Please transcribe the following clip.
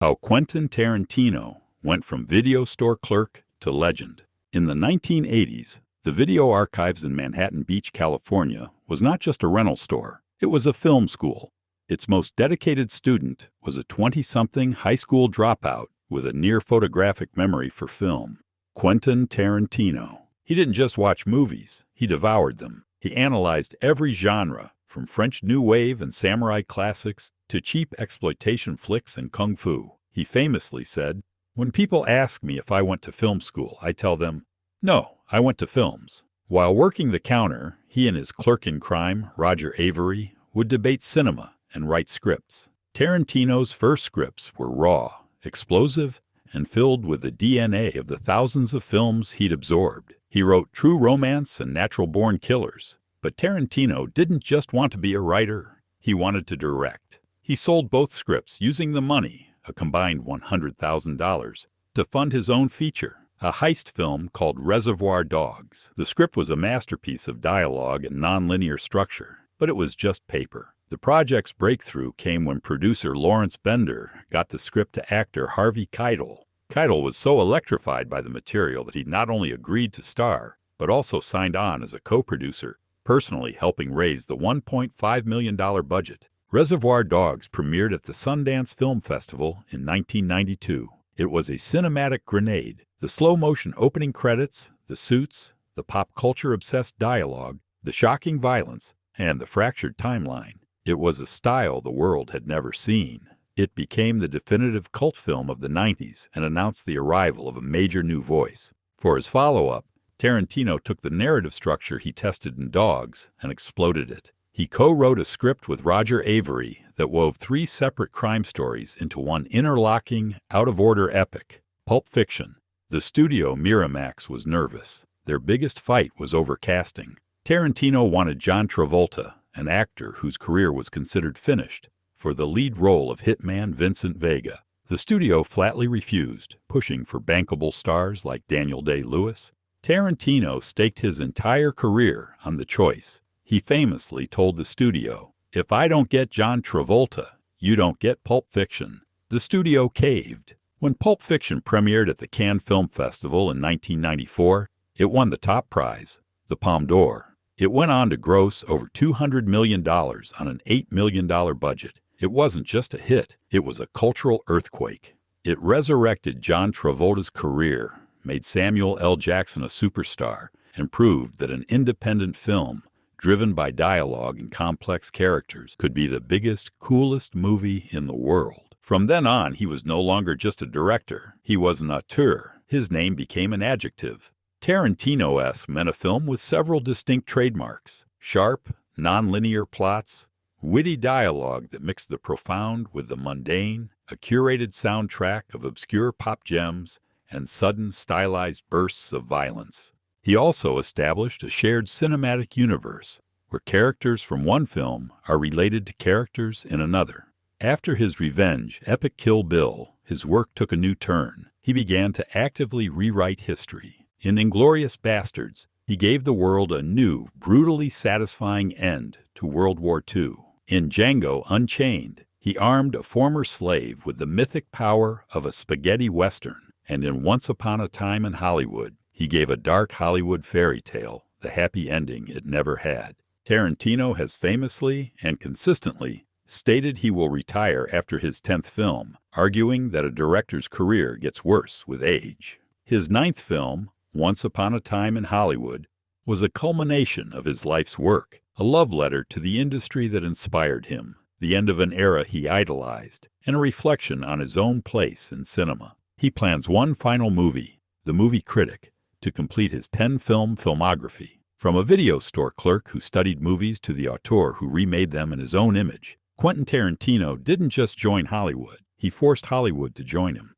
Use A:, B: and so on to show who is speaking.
A: How Quentin Tarantino went from video store clerk to legend. In the 1980s, the Video Archives in Manhattan Beach, California, was not just a rental store. It was a film school. Its most dedicated student was a 20-something high school dropout with a near-photographic memory for film, Quentin Tarantino. He didn't just watch movies, he devoured them. He analyzed every genre, from French New Wave and samurai classics to cheap exploitation flicks and kung fu. He famously said, "When people ask me if I went to film school, I tell them, no, I went to films." While working the counter, he and his clerk in crime, Roger Avary, would debate cinema and write scripts. Tarantino's first scripts were raw, explosive, and filled with the DNA of the thousands of films he'd absorbed. He wrote True Romance and Natural-Born Killers. But Tarantino didn't just want to be a writer, he wanted to direct. He sold both scripts using the money, a combined $100,000, to fund his own feature, a heist film called Reservoir Dogs. The script was a masterpiece of dialogue and nonlinear structure, but it was just paper. The project's breakthrough came when producer Lawrence Bender got the script to actor Harvey Keitel. Keitel was so electrified by the material that he not only agreed to star, but also signed on as a co-producer, personally helping raise the $1.5 million budget. Reservoir Dogs premiered at the Sundance Film Festival in 1992. It was a cinematic grenade. The slow-motion opening credits, the suits, the pop culture-obsessed dialogue, the shocking violence, and the fractured timeline. It was a style the world had never seen. It became the definitive cult film of the 90s and announced the arrival of a major new voice. For his follow-up, Tarantino took the narrative structure he tested in Dogs and exploded it. He co-wrote a script with Roger Avary that wove 3 separate crime stories into one interlocking, out-of-order epic, Pulp Fiction. The studio Miramax was nervous. Their biggest fight was over casting. Tarantino wanted John Travolta, an actor whose career was considered finished, for the lead role of hitman Vincent Vega. The studio flatly refused, pushing for bankable stars like Daniel Day-Lewis. Tarantino staked his entire career on the choice. He famously told the studio, "If I don't get John Travolta, you don't get Pulp Fiction." The studio caved. When Pulp Fiction premiered at the Cannes Film Festival in 1994, it won the top prize, the Palme d'Or. It went on to gross over $200 million on an $8 million budget. It wasn't just a hit, it was a cultural earthquake. It resurrected John Travolta's career, made Samuel L. Jackson a superstar, and proved that an independent film, driven by dialogue and complex characters, could be the biggest, coolest movie in the world. From then on, he was no longer just a director. He was an auteur. His name became an adjective. Tarantino-esque meant a film with several distinct trademarks: sharp, non-linear plots, witty dialogue that mixed the profound with the mundane, a curated soundtrack of obscure pop gems, and sudden stylized bursts of violence. He also established a shared cinematic universe, where characters from one film are related to characters in another. After his revenge epic Kill Bill, his work took a new turn. He began to actively rewrite history. In Inglourious Basterds, he gave the world a new, brutally satisfying end to World War II. In Django Unchained, he armed a former slave with the mythic power of a spaghetti western. And in Once Upon a Time in Hollywood, he gave a dark Hollywood fairy tale the happy ending it never had. Tarantino has famously and consistently stated he will retire after his 10th film, arguing that a director's career gets worse with age. His 9th film, Once Upon a Time in Hollywood, was a culmination of his life's work, a love letter to the industry that inspired him, the end of an era he idolized, and a reflection on his own place in cinema. He plans one final movie, The Movie Critic, to complete his 10-film filmography. From a video store clerk who studied movies to the auteur who remade them in his own image, Quentin Tarantino didn't just join Hollywood, he forced Hollywood to join him.